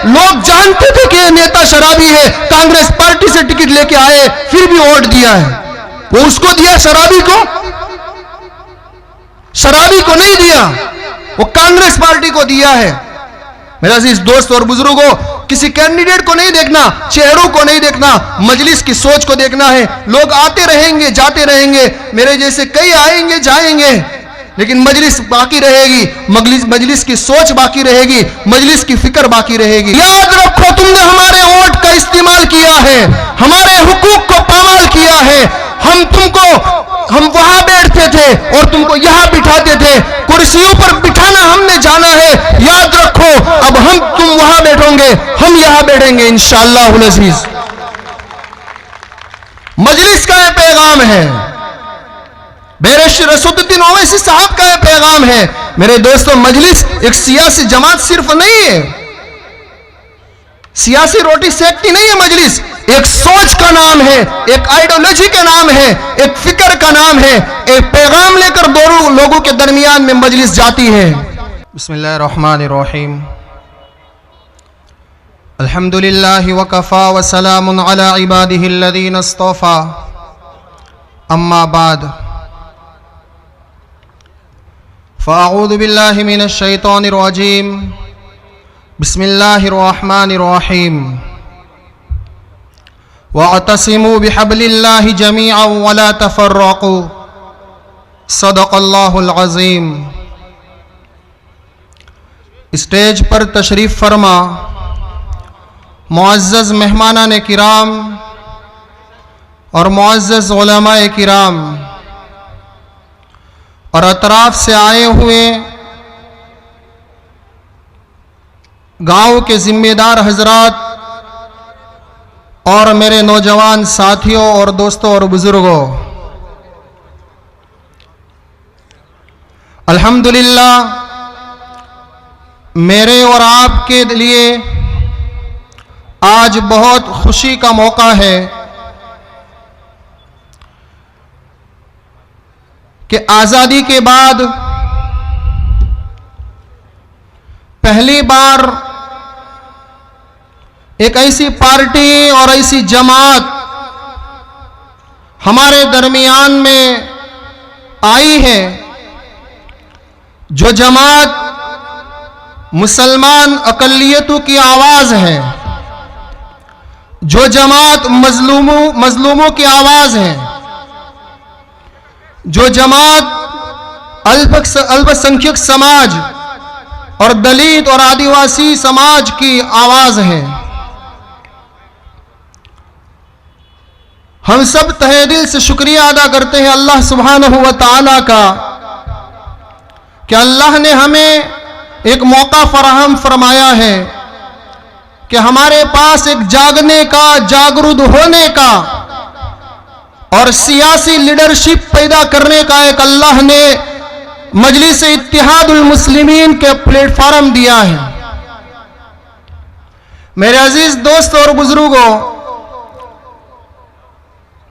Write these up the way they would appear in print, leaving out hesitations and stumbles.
लोग जानते थे कि ये नेता शराबी है, कांग्रेस पार्टी से टिकट लेके आए, फिर भी वोट दिया है। वो उसको दिया, शराबी को? शराबी को नहीं दिया, वो कांग्रेस पार्टी को दिया है। मेरा अजीज दोस्त और बुजुर्गों, किसी कैंडिडेट को नहीं देखना, चेहरों को नहीं देखना, मजलिस की सोच को देखना है। लोग आते रहेंगे, जाते रहेंगे, मेरे जैसे कई आएंगे जाएंगे, लेकिन मजलिस बाकी रहेगी, मजलिस की सोच बाकी रहेगी, मजलिस की फिक्र बाकी रहेगी। याद रखो, तुमने हमारे वोट का इस्तेमाल किया है, हमारे हुकूक को पामाल किया है। हम वहां बैठते थे और तुमको यहां बिठाते थे, कुर्सियों पर बिठाना हमने जाना है। याद रखो, अब तुम वहां बैठोगे, हम यहां बैठेंगे इंशाअल्लाह अज़ीज। मजलिस का यह पैगाम है, बैरिस्टर असदुद्दीन ओवैसी साहब का यह पैगाम है। मेरे दोस्तों, मजलिस एक सियासी जमात सिर्फ नहीं है, सियासी रोटी सेकती नहीं है। मजलिस एक सोच का नाम है, एक आइडियोलॉजी का नाम है, एक फिक्र का नाम है, एक पैगाम लेकर दो लोगों के दरमियान में मजलिस जाती है। बिस्मिल्लाहिर्रहमानिर्रहीम। अल्हम्दुलिल्लाहि व कफ़ा व सलामुन अला इबादिहिल्लज़ीना इस्तफ़ा, अम्मा बाद। फ़अऊज़ु बिल्लाहि मिनश शैतानिर रजीम। बिस्मिल्लाहिर्रहमानिर्रहीम। वअतसिमू बिहब्लिल्लाहि जमीअन वला तफ़र्रक़ू, सदक़ल्लाहुल अज़ीम। स्टेज पर तशरीफ़ फरमा मुअज़्ज़ज़ मेहमानान किराम और मुअज़्ज़ज़ उलमाए किराम और अतराफ़ से आए हुए गांव के जिम्मेदार हजरात और मेरे नौजवान साथियों और दोस्तों और बुजुर्गों, अल्हम्दुलिल्लाह मेरे और आपके लिए आज बहुत खुशी का मौका है कि आज़ादी के बाद पहली बार एक ऐसी पार्टी और ऐसी जमात हमारे दरमियान में आई है, जो जमात मुसलमान अक़लियतों की आवाज़ है, जो जमात मजलूमों की आवाज़ है, जो जमात अल्पसंख्यक समाज और दलित और आदिवासी समाज की आवाज़ है। हम सब तहे दिल से शुक्रिया अदा करते हैं अल्लाह सुब्हानहू व तआला का कि अल्लाह ने हमें एक मौका फराहम फरमाया है कि हमारे पास एक जागने का, जागरूक होने का और सियासी लीडरशिप पैदा करने का एक अल्लाह ने मजलिस इत्तिहादुल मुस्लिमीन के प्लेटफॉर्म दिया है। मेरे अजीज दोस्त और बुजुर्गों,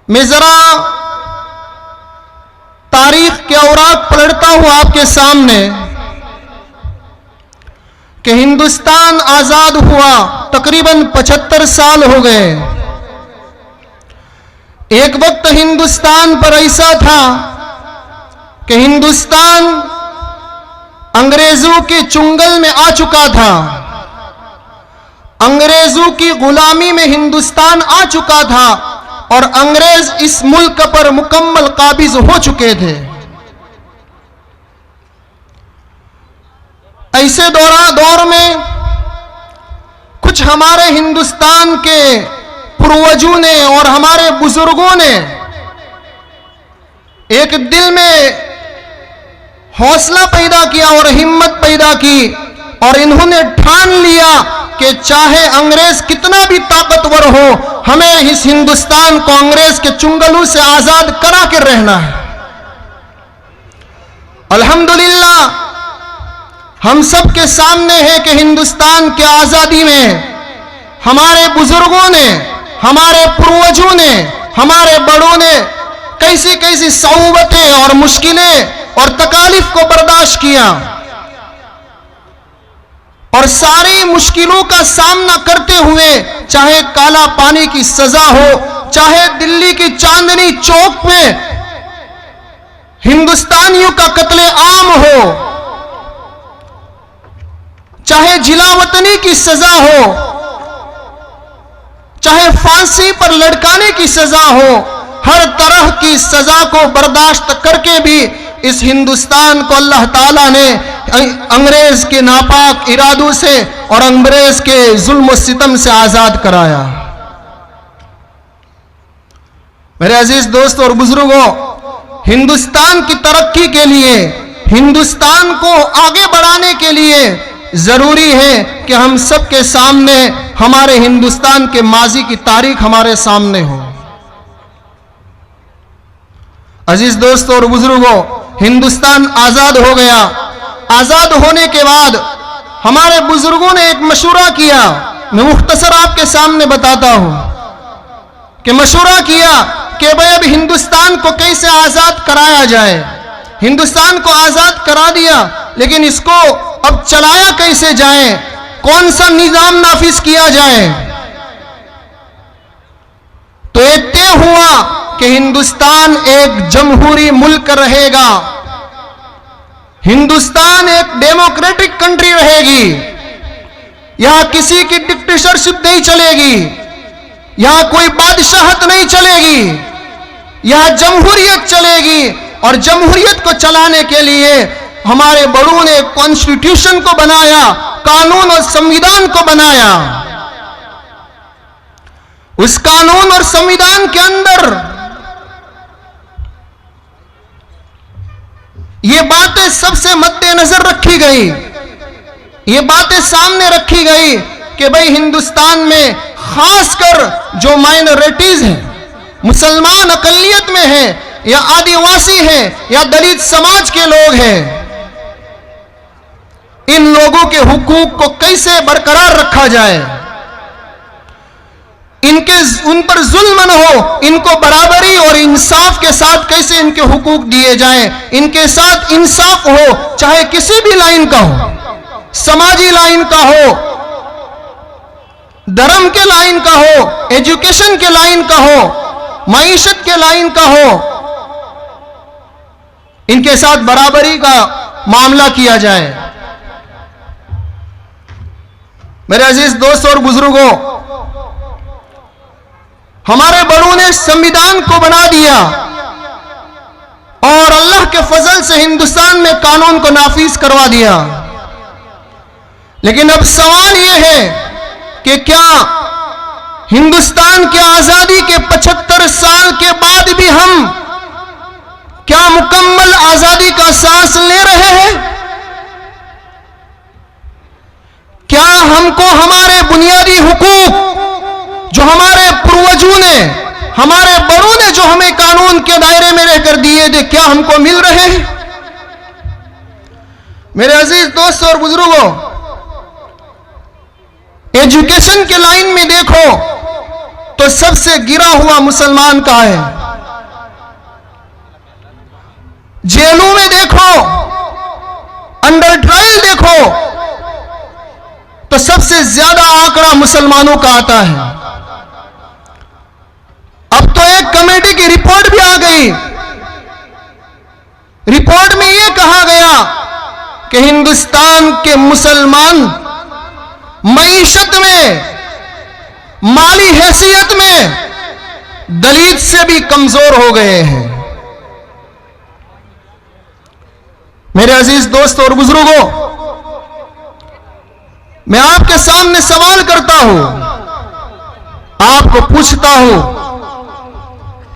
मैं जरा तारीख के औराक पलटता हूं आपके सामने कि हिंदुस्तान आजाद हुआ तकरीबन 75 साल हो गए। एक वक्त हिंदुस्तान पर ऐसा था कि हिंदुस्तान अंग्रेजों के चुंगल में आ चुका था, अंग्रेजों की गुलामी में हिंदुस्तान आ चुका था और अंग्रेज इस मुल्क पर मुकम्मल काबिज हो चुके थे। ऐसे दौर में कुछ हमारे हिंदुस्तान के पूर्वजों ने और हमारे बुजुर्गों ने एक दिल में हौसला पैदा किया और हिम्मत पैदा की और इन्होंने ठान लिया कि चाहे अंग्रेज कितना भी ताकतवर हो, हमें इस हिंदुस्तान को अंग्रेज के चुंगलों से आजाद करा के रहना है। अल्हम्दुलिल्लाह हम सब के सामने है कि हिंदुस्तान की आजादी में हमारे बुजुर्गों ने, हमारे पूर्वजों ने, हमारे बड़ों ने कैसी कैसी सऊबतें और मुश्किलें और तकालीफ को बर्दाश्त किया। और सारी मुश्किलों का सामना करते हुए, चाहे काला पानी की सजा हो, चाहे दिल्ली की चांदनी चौक में हिंदुस्तानियों का कत्ले आम हो, चाहे जिला वतनी की सजा हो, चाहे फांसी पर लटकाने की सजा हो, हर तरह की सजा को बर्दाश्त करके भी इस हिंदुस्तान को अल्लाह ताला ने अंग्रेज के नापाक इरादों से और अंग्रेज के जुल्म सितम से आजाद कराया। मेरे अजीज दोस्त और बुजुर्गों, हिंदुस्तान की तरक्की के लिए, हिंदुस्तान को आगे बढ़ाने के लिए जरूरी है कि हम सबके सामने हमारे हिंदुस्तान के माजी की तारीख हमारे सामने हो। अजीज दोस्तों और बुजुर्गों, हिंदुस्तान आजाद हो गया। आजाद होने के बाद हमारे बुजुर्गों ने एक मशवरा किया, मैं मुख्तसर आपके सामने बताता हूं कि मशवरा किया कि भाई अब हिंदुस्तान को कैसे आजाद कराया जाए। हिंदुस्तान को आजाद करा दिया, लेकिन इसको अब चलाया कैसे जाए, कौन सा निजाम नाफिज किया जाए। तो ये तय हुआ कि हिंदुस्तान एक जमहूरी मुल्क रहेगा, हिंदुस्तान एक डेमोक्रेटिक कंट्री रहेगी, यहां किसी की डिक्टेटरशिप नहीं चलेगी, यहां कोई बादशाहत नहीं चलेगी, यहां जमहूरियत चलेगी। और जमहूरियत को चलाने के लिए हमारे बड़ों ने कॉन्स्टिट्यूशन को बनाया, कानून और संविधान को बनाया। उस कानून और संविधान के अंदर ये बातें सबसे मद्देनजर रखी गई, ये बातें सामने रखी गई कि भाई हिंदुस्तान में खासकर जो माइनॉरिटीज हैं, मुसलमान अकलियत में हैं या आदिवासी हैं या दलित समाज के लोग हैं, इन लोगों के हुकूक को कैसे बरकरार रखा जाए, उन पर जुल्म न हो, इनको बराबरी और इंसाफ के साथ कैसे इनके हुकूक दिए जाएं, इनके साथ इंसाफ हो, चाहे किसी भी लाइन का हो, समाजी लाइन का हो, धर्म के लाइन का हो, एजुकेशन के लाइन का हो, माईशत के लाइन का हो, इनके साथ बराबरी का मामला किया जाए। मेरे अजीज दोस्त और बुजुर्गों, हमारे बड़ों ने संविधान को बना दिया और अल्लाह के फजल से हिंदुस्तान में कानून को नाफिज करवा दिया। लेकिन अब सवाल यह है कि क्या हिंदुस्तान की आजादी के 75 साल के बाद भी हम क्या मुकम्मल आजादी का सांस ले रहे हैं? क्या हमको हमारे बुनियादी हुकूक जो हमारे पूर्वजों ने, हमारे बड़ों ने जो हमें कानून के दायरे में रहकर दिए थे, क्या हमको मिल रहे हैं? मेरे अजीज दोस्त और बुजुर्गों, एजुकेशन के लाइन में देखो तो सबसे गिरा हुआ मुसलमान कहां है? जेलों में देखो, अंडर ट्रायल देखो तो सबसे ज्यादा आंकड़ा मुसलमानों का आता है। अब तो एक कमेटी की रिपोर्ट भी आ गई, रिपोर्ट में यह कहा गया कि हिंदुस्तान के मुसलमान मईशत में, माली हैसियत में दलित से भी कमजोर हो गए हैं। मेरे अजीज दोस्त और बुजुर्गों, मैं आपके सामने सवाल करता हूं, आपको पूछता हूं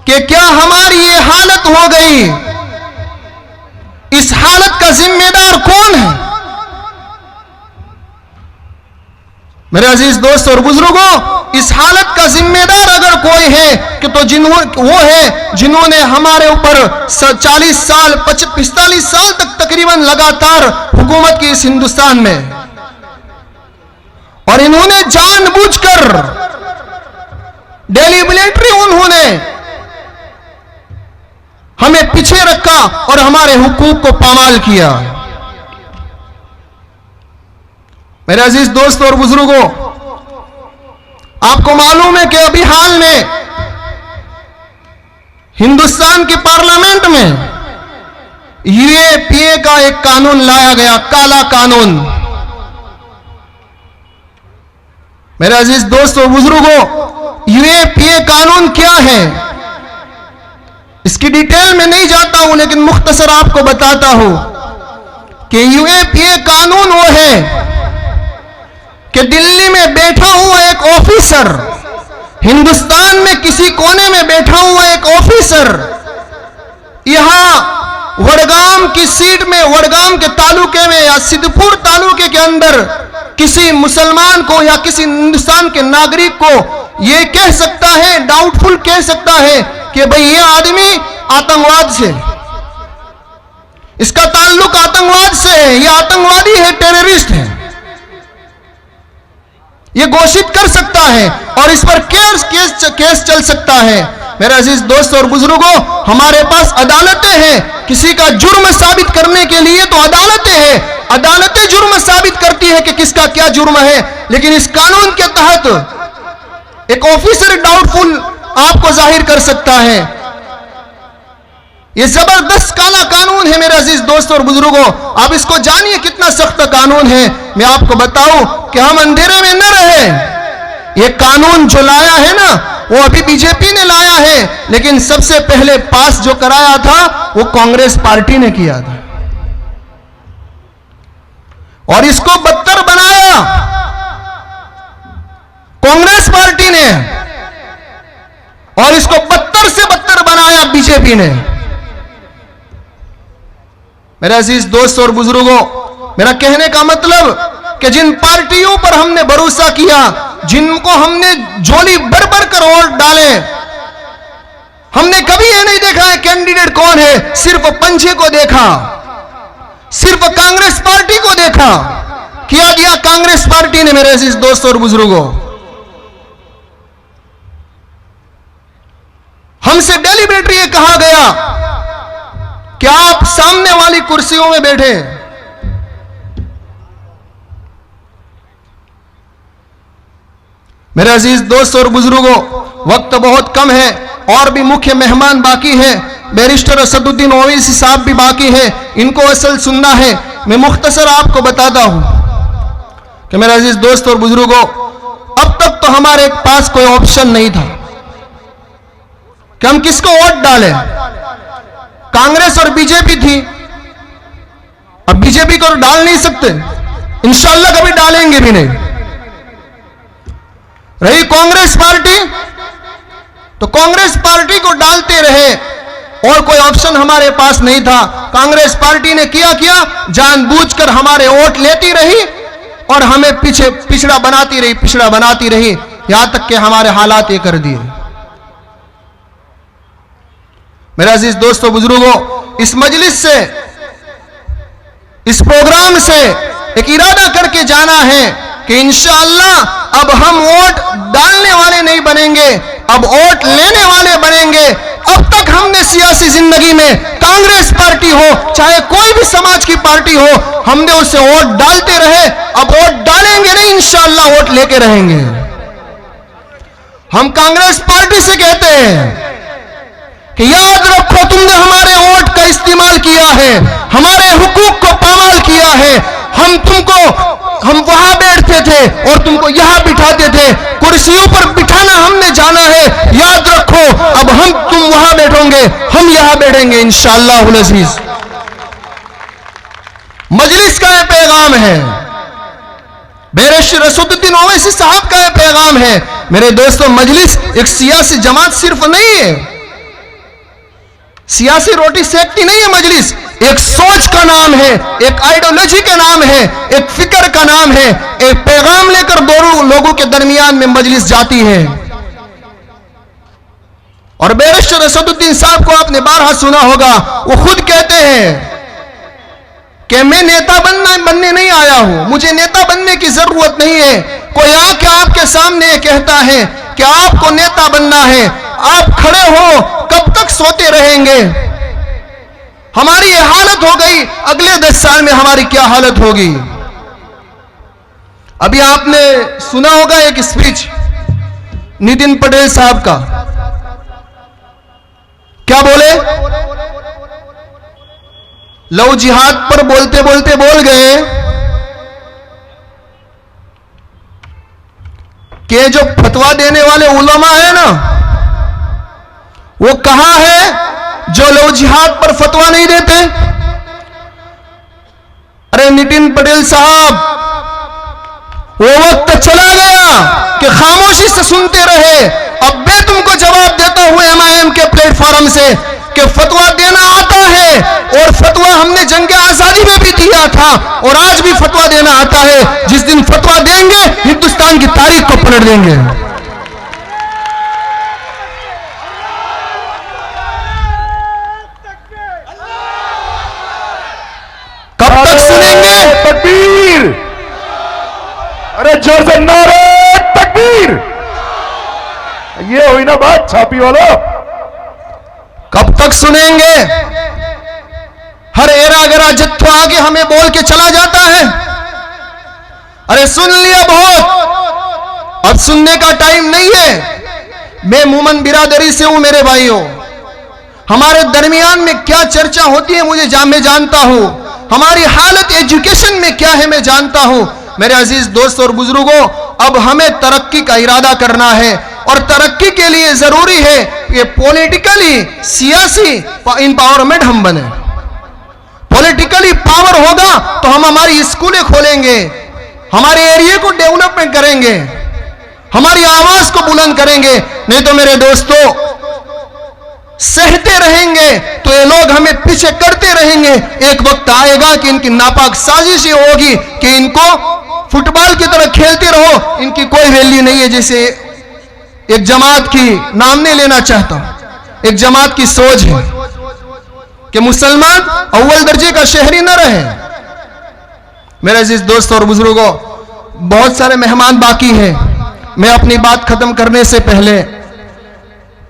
कि क्या हमारी ये हालत हो गई, इस हालत का जिम्मेदार कौन है? मेरे अजीज दोस्त और बुजुर्गों, इस हालत का जिम्मेदार अगर कोई है कि तो वो है जिन्होंने हमारे ऊपर 40 साल 45 साल तक तकरीबन लगातार हुकूमत की इस हिंदुस्तान में, और इन्होंने जानबूझकर डेलिबरेटली उन्होंने हमें पीछे रखा और हमारे हुकूक को पामाल किया। मेरे अजीज दोस्त और बुजुर्गों, आपको मालूम है कि अभी हाल में हिंदुस्तान की पार्लियामेंट में यूएपीए का एक कानून लाया गया, काला कानून। मेरे अजीज दोस्त और बुजुर्गों, यूएपीए कानून क्या है, इसकी डिटेल में नहीं जाता हूं, लेकिन मुख्तसर आपको बताता हूं कि यूएपीए कानून वो है कि दिल्ली में बैठा हुआ एक ऑफिसर, हिंदुस्तान में किसी कोने में बैठा हुआ एक ऑफिसर यहां वडगाम की सीट में, वडगाम के तालुके में या सिद्धपुर तालुके के अंदर किसी मुसलमान को या किसी हिंदुस्तान के नागरिक को यह कह सकता है, डाउटफुल कह सकता है कि भाई यह आदमी आतंकवाद से, इसका ताल्लुक आतंकवाद से है, यह आतंकवादी है, टेररिस्ट है, यह घोषित कर सकता है और इस पर केस चल सकता है। मेरे अजीज दोस्त और बुजुर्गों, हमारे पास अदालतें हैं, किसी का जुर्म साबित करने के लिए तो अदालतें हैं, अदालतें जुर्म साबित करती है कि किसका क्या जुर्म है, लेकिन इस कानून के तहत एक ऑफिसर डाउटफुल आपको जाहिर कर सकता है। यह जबरदस्त काला कानून है मेरे अजीज दोस्त और बुजुर्गों, आप इसको जानिए कितना सख्त कानून है। मैं आपको बताऊं कि हम अंधेरे में न रहे, यह कानून जो लाया है ना, वो अभी बीजेपी ने लाया है, लेकिन सबसे पहले पास जो कराया था वो कांग्रेस पार्टी ने किया था और इसको बदतर बनाया कांग्रेस पार्टी ने और इसको बदतर से बदतर बनाया बीजेपी ने। मेरे अजीज दोस्त और बुजुर्गों, मेरा कहने का मतलब कि जिन पार्टियों पर हमने भरोसा किया, जिनको हमने झोली भर भर कर वोट डाले, हमने कभी यह नहीं देखा है कैंडिडेट कौन है, सिर्फ पंजे को देखा, सिर्फ कांग्रेस पार्टी को देखा, किया दिया कांग्रेस पार्टी ने। मेरे अजीज दोस्त और बुजुर्गों, हमसे डेलिबरेटली यह कहा गया कि आप सामने वाली कुर्सियों में बैठे। मेरे अजीज दोस्त और बुजुर्गों, वक्त बहुत कम है और भी मुख्य मेहमान बाकी है, बैरिस्टर असदुद्दीन ओवैसी साहब भी बाकी है, इनको असल सुनना है। मैं मुख्तसर आपको बताता हूं कि मेरे अजीज दोस्त और बुजुर्गों, अब तक तो हमारे पास कोई ऑप्शन नहीं था कि हम किसको वोट डालें। कांग्रेस और बीजेपी थी, अब बीजेपी को डाल नहीं सकते, इंशाअल्लाह कभी डालेंगे भी नहीं। रही कांग्रेस पार्टी, तो कांग्रेस पार्टी को डालते रहे और कोई ऑप्शन हमारे पास नहीं था। कांग्रेस पार्टी ने किया जानबूझकर हमारे वोट लेती रही और हमें पिछड़ा बनाती रही, यहां तक कि हमारे हालात ये कर दिए। मेरे अजीज दोस्तों बुजुर्गों, इस मजलिस से, इस प्रोग्राम से एक इरादा करके जाना है कि इंशाअल्लाह अब हम वोट डालने वाले नहीं बनेंगे, अब वोट लेने वाले बनेंगे। अब तक हमने सियासी जिंदगी में कांग्रेस पार्टी हो चाहे कोई भी समाज की पार्टी हो, हमने उसे वोट डालते रहे, अब वोट डालेंगे नहीं, इंशाअल्लाह वोट लेके रहेंगे। हम कांग्रेस पार्टी से कहते हैं कि याद रखो, तुमने हमारे वोट का इस्तेमाल किया है, हमारे हुकूक को पामाल किया है। हम वहां बैठते थे और तुमको यहां बिठाते थे, कुर्सियों पर बिठाना हमने जाना है। याद रखो, अब तुम वहां बैठोगे, हम यहां बैठेंगे इंशाअल्लाह उल अजीज। मजलिस का यह पैगाम है, बैरिस्टर असदुद्दीन ओवैसी साहब का यह पैगाम है। मेरे दोस्तों, मजलिस एक सियासी जमात सिर्फ नहीं है, सियासी रोटी सेकती नहीं है। मजलिस एक सोच का नाम है, एक आइडियोलॉजी का नाम है, एक फिक्र का नाम है, एक पैगाम लेकर दोनों लोगों के दरमियान में मजलिस जाती है। और बैरिस्टर असदुद्दीन साहब को आपने बारहा सुना होगा, वो खुद कहते हैं कि मैं नेता बनने नहीं आया हूं, मुझे नेता बनने की जरूरत नहीं है। कोई आके आपके सामने कहता है कि आपको नेता बनना है, आप खड़े हो, कब तक सोते रहेंगे? हमारी ये हालत हो गई, अगले 10 साल में हमारी क्या हालत होगी? अभी आपने सुना होगा एक स्पीच नितिन पटेल साहब का। क्या बोले? लव जिहाद पर बोलते बोलते बोल गए कि जो फतवा देने वाले उलमा है ना, वो कहां है जो लव जिहाद पर फतवा नहीं देते? अरे नितिन पटेल साहब, वो वक्त चला गया कि खामोशी से सुनते रहे। अब मैं तुमको जवाब देता हूं MIM के प्लेटफॉर्म से कि फतवा देना आता है, और फतवा हमने जंग आजादी में भी दिया था और आज भी फतवा देना आता है। जिस दिन फतवा देंगे हिंदुस्तान की तारीख को पलट देंगे। कब तक सुनेंगे? तकबीर! अरे जोर से नारे तकबीर! ये हुई ना बात छापी वाला। कब तक सुनेंगे? हर एरा गरा जत्थो आगे हमें बोल के चला जाता है। अरे सुन लिया बहुत, अब सुनने का टाइम नहीं है। मैं मोमन बिरादरी से हूं मेरे भाइयों। हमारे दरमियान में क्या चर्चा होती है मैं जानता हूं। हमारी हालत एजुकेशन में क्या है मैं जानता हूं। मेरे अजीज दोस्त और बुजुर्गों, अब हमें तरक्की का इरादा करना है और तरक्की के लिए जरूरी है कि पॉलिटिकली सियासी इंपावरमेंट हम बने। पॉलिटिकली पावर होगा तो हम हमारी स्कूलें खोलेंगे, हमारे एरिया को डेवलपमेंट करेंगे, हमारी आवाज को बुलंद करेंगे। नहीं तो मेरे दोस्तों, सहते रहेंगे तो ये लोग हमें पीछे करते रहेंगे। एक वक्त आएगा कि इनकी नापाक साजिश ये होगी कि इनको फुटबॉल की तरह खेलते रहो, इनकी कोई वैल्यू नहीं है। जैसे एक जमात की नाम नहीं लेना चाहता, एक जमात की सोच है कि मुसलमान अव्वल दर्जे का शहरी न रहे। मेरे अजीज दोस्त और बुजुर्गों, बहुत सारे मेहमान बाकी हैं। मैं अपनी बात खत्म करने से पहले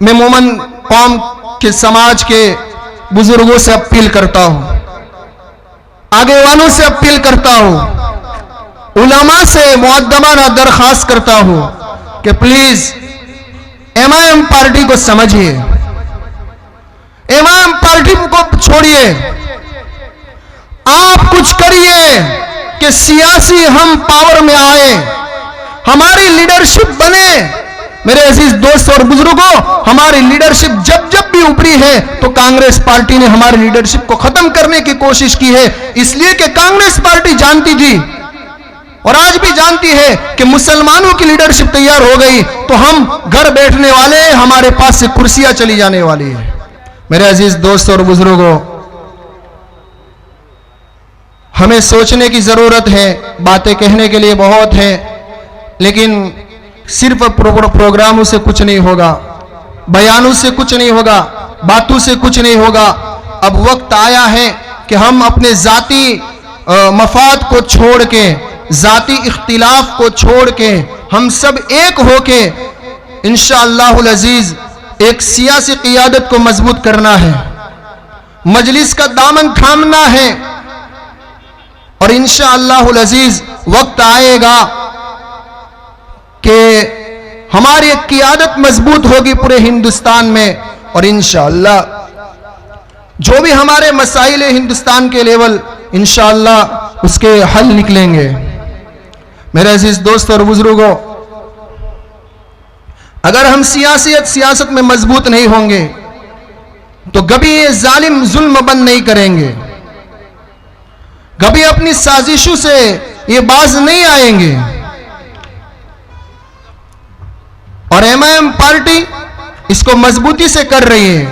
मैं मोमन कौम के समाज के बुजुर्गों से अपील करता हूं, आगे वालों से अपील करता हूं, उलमा से मुअद्दबाना दरखास्त करता हूं कि प्लीज MIM पार्टी को समझिए, MIM पार्टी को छोड़िए, आप कुछ करिए कि सियासी हम पावर में आए, हमारी लीडरशिप बने। मेरे अजीज दोस्त और बुजुर्गों, हमारी लीडरशिप जब जब भी उभरी है तो कांग्रेस पार्टी ने हमारी लीडरशिप को खत्म करने की कोशिश की है। इसलिए कि कांग्रेस पार्टी जानती थी और आज भी जानती है कि मुसलमानों की लीडरशिप तैयार हो गई तो हम घर बैठने वाले, हमारे पास से कुर्सियां चली जाने वाली है। मेरे अजीज दोस्त और बुजुर्गों, हमें सोचने की जरूरत है। बातें कहने के लिए बहुत है, लेकिन सिर्फ प्रोग्रामों से कुछ नहीं होगा, बयानों से कुछ नहीं होगा, बातों से कुछ नहीं होगा। अब वक्त आया है कि हम अपने जाती मफाद को छोड़ के, जाती इख्तिलाफ को छोड़ के, हम सब एक होके इंशाअल्लाहुल अजीज एक सियासी क़ियादत को मजबूत करना है, मजलिस का दामन थामना है और इंशाअल्लाहुल अजीज वक्त आएगा कि हमारी एक क़ियादत मजबूत होगी पूरे हिंदुस्तान में और इंशाअल्लाह जो भी हमारे मसाइल हिंदुस्तान के लेवल इंशाअल्लाह उसके हल निकलेंगे। मेरे अजीज दोस्त और बुजुर्गों, अगर हम सियासत में मजबूत नहीं होंगे तो कभी ये जालिम जुल्म बंद नहीं करेंगे, कभी अपनी साजिशों से ये बाज नहीं आएंगे। और MIM पार्टी इसको मजबूती से कर रही है।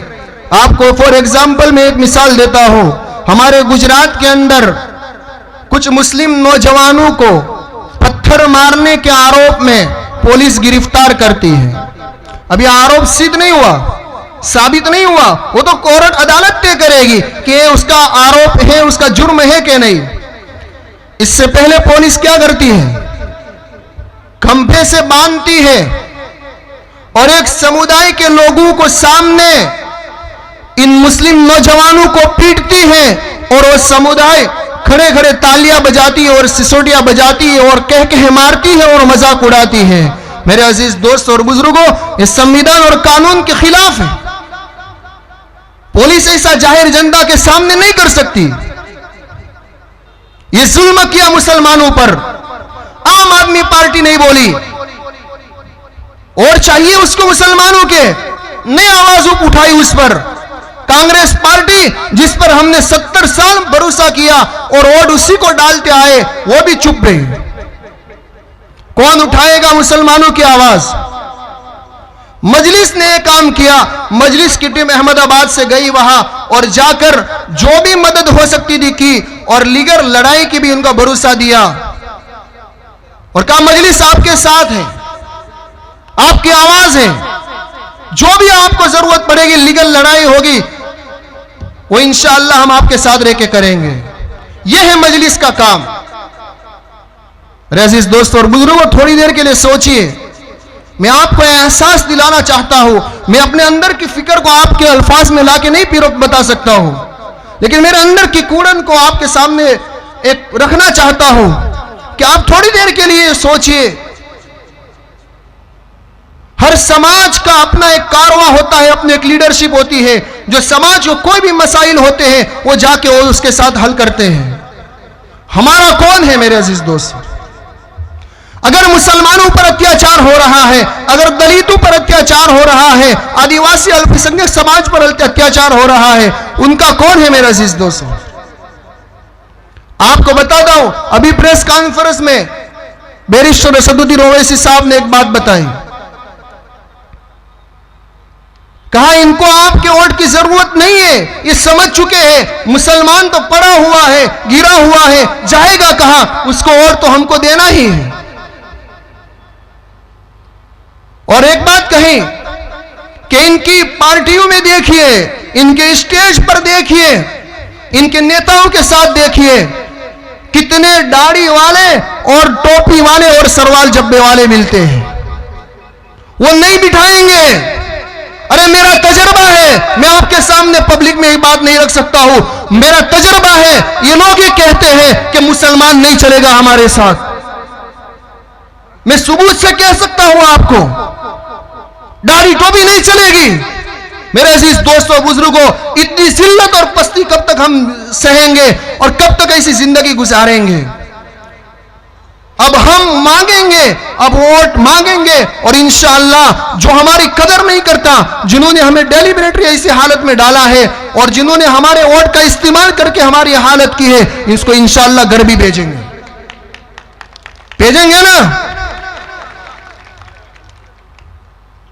आपको फॉर एग्जाम्पल मैं एक मिसाल देता हूं। हमारे गुजरात के अंदर कुछ मुस्लिम नौजवानों को पत्थर मारने के आरोप में पुलिस गिरफ्तार करती है। अभी आरोप सिद्ध नहीं हुआ, साबित नहीं हुआ, वो तो कोर्ट अदालत तय करेगी कि उसका आरोप है, उसका जुर्म है कि नहीं। इससे पहले पुलिस क्या करती है? खंभे से बांधती है और एक समुदाय के लोगों को सामने इन मुस्लिम नौजवानों को पीटती है और वो समुदाय खड़े खड़े तालियां बजाती है और सिसोटियां बजाती है और कह कह मारती है और मजाक उड़ाती है। मेरे अजीज दोस्त और बुजुर्गों, ये संविधान और कानून के खिलाफ है। पुलिस ऐसा जाहिर जनता के सामने नहीं कर सकती। ये जुल्म किया मुसलमानों पर, आम आदमी पार्टी नहीं बोली और चाहिए उसको मुसलमानों के नई आवाज उठाई उस पर। कांग्रेस पार्टी जिस पर हमने 70 साल भरोसा किया और वोट उसी को डालते आए, वो भी चुप रही। कौन उठाएगा मुसलमानों की आवाज? मजलिस ने काम किया। मजलिस की टीम अहमदाबाद से गई वहां और जाकर जो भी मदद हो सकती थी की और लीगर लड़ाई की भी उनका भरोसा दिया और कहा मजलिस आपके साथ है, आपकी आवाज है, जो भी आपको जरूरत पड़ेगी, लीगल लड़ाई होगी, वो इंशाअल्लाह हम आपके साथ रह के करेंगे। यह है मजलिस का काम। अजीज दोस्तों और बुजुर्गों, थोड़ी देर के लिए सोचिए। मैं आपको एहसास दिलाना चाहता हूं, मैं अपने अंदर की फिक्र को आपके अल्फाज में लाके नहीं बता सकता हूं, लेकिन मेरे अंदर की कूड़न को आपके सामने एक रखना चाहता हूं कि आप थोड़ी देर के लिए सोचिए। हर समाज का अपना एक कारवां होता है, अपनी एक लीडरशिप होती है, जो समाज को कोई भी मसाइल होते हैं वो जाके वो उसके साथ हल करते हैं। हमारा कौन है मेरे अजीज दोस्त? अगर मुसलमानों पर अत्याचार हो रहा है, अगर दलितों पर अत्याचार हो रहा है, आदिवासी अल्पसंख्यक समाज पर अत्याचार हो रहा है, उनका कौन है मेरे अजीज दोस्त? आपको बता दूं, अभी प्रेस कॉन्फ्रेंस में बैरिस्टर असदुद्दीन ओवैसी साहब ने एक बात बताई। कहा इनको आपके वोट की जरूरत नहीं है, ये समझ चुके हैं मुसलमान तो पड़ा हुआ है, गिरा हुआ है, जाएगा कहां, उसको वोट तो हमको देना ही है। और एक बात कही कि इनकी पार्टियों में देखिए, इनके स्टेज पर देखिए, इनके नेताओं के साथ देखिए, कितने दाढ़ी वाले और टोपी वाले और सरवाल जब्बे वाले मिलते हैं। वो नहीं बिठाएंगे। अरे मेरा तजर्बा है, मैं आपके सामने पब्लिक में ये बात नहीं रख सकता हूं, मेरा तजर्बा है। ये लोग ये कहते हैं कि मुसलमान नहीं चलेगा हमारे साथ। मैं सबूत से कह सकता हूं आपको, दाढ़ी टोपी नहीं चलेगी। मेरे अजीज दोस्तों बुजुर्गों, इतनी जिल्लत और पस्ती कब तक हम सहेंगे और कब तक ऐसी जिंदगी गुजारेंगे? अब हम मांगेंगे, अब वोट मांगेंगे और इंशाअल्लाह जो हमारी कदर नहीं करता, जिन्होंने हमें डेलिबरेटरी ऐसी हालत में डाला है और जिन्होंने हमारे वोट का इस्तेमाल करके हमारी हालत की है, इसको इंशाअल्लाह घर भी भेजेंगे। भेजेंगे ना?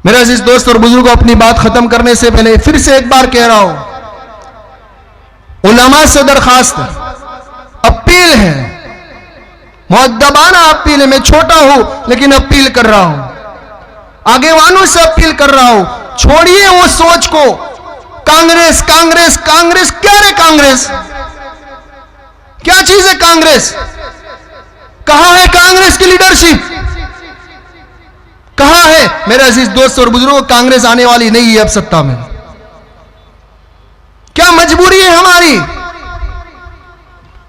मेरे अजीज दोस्त और बुजुर्गों, अपनी बात खत्म करने से पहले फिर से एक बार कह रहा हूं, उलमा से दरखास्त, अपील है, मुअद्दबाना अपील है। मैं छोटा हूं लेकिन अपील कर रहा हूं, आगेवानों से अपील कर रहा हूं, छोड़िए वो सोच को कांग्रेस कांग्रेस कांग्रेस। क्या रे कांग्रेस? क्या चीज है कांग्रेस? कहां है कांग्रेस की लीडरशिप? कहां है? मेरे अजीज दोस्त और बुजुर्गों, कांग्रेस आने वाली नहीं है अब सत्ता में। क्या मजबूरी है हमारी?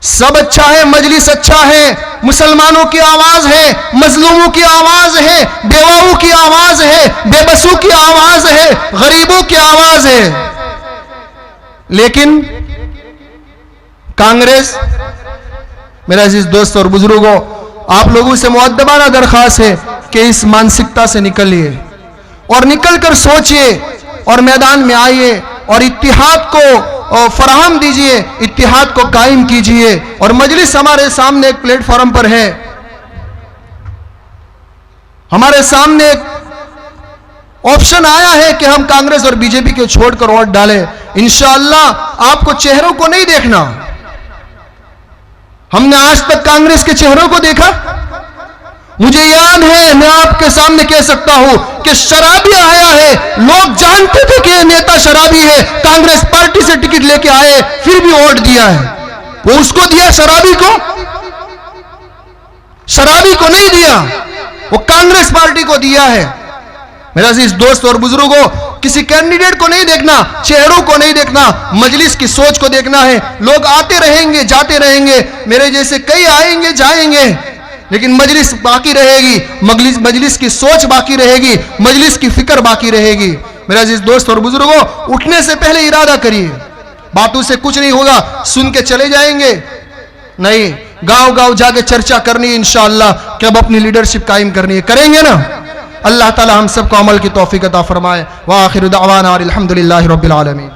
सब अच्छा है, मजलिस अच्छा है, मुसलमानों की आवाज है, मजलूमों की आवाज है, बेवाओं की आवाज है, बेबसों की आवाज है, गरीबों की आवाज है, लेकिन कांग्रेस। मेरे अजीज दोस्त और बुजुर्गों, आप लोगों से मुअद्दबाना दरखास्त है कि इस मानसिकता से निकलिए और निकलकर सोचिए और मैदान में आइए और इत्तिहाद को फराहम दीजिए, इत्तिहाद को कायम कीजिए। और मजलिस हमारे सामने एक प्लेटफॉर्म पर है, हमारे सामने एक ऑप्शन आया है कि हम कांग्रेस और बीजेपी को छोड़कर वोट डालें। इंशाअल्लाह आपको चेहरों को नहीं देखना। हमने आज तक कांग्रेस के चेहरों को देखा? मुझे याद है, मैं आपके सामने कह सकता हूं कि शराबी आया है, लोग जानते थे कि नेता शराबी है, कांग्रेस पार्टी से टिकट लेके आए, फिर भी वोट दिया है। वो उसको दिया, शराबी को? शराबी को नहीं दिया, वो कांग्रेस पार्टी को दिया है। मेरे अजीज दोस्त और बुजुर्गों, किसी कैंडिडेट को नहीं देखना, चेहरों को नहीं देखना, मजलिस की सोच को देखना है। लोग आते रहेंगे, जाते रहेंगे, मेरे जैसे कई आएंगे जाएंगे, लेकिन मजलिस बाकी रहेगी, मजलिस की सोच बाकी रहेगी, मजलिस की फिक्र बाकी रहेगी। मेरा अजीज दोस्त और बुजुर्गों, उठने से पहले इरादा करिए। बातों से कुछ नहीं होगा, सुन के चले जाएंगे नहीं, गांव गांव जाके चर्चा करनी है इंशाअल्लाह, कब अपनी लीडरशिप कायम करनी है, करेंगे ना। अल्लाह ताला हम सबको अमल की तौफीक अता फरमाए। व आखिर दावाना अल्हम्दुलिल्लाहि रब्बिल आलमीन।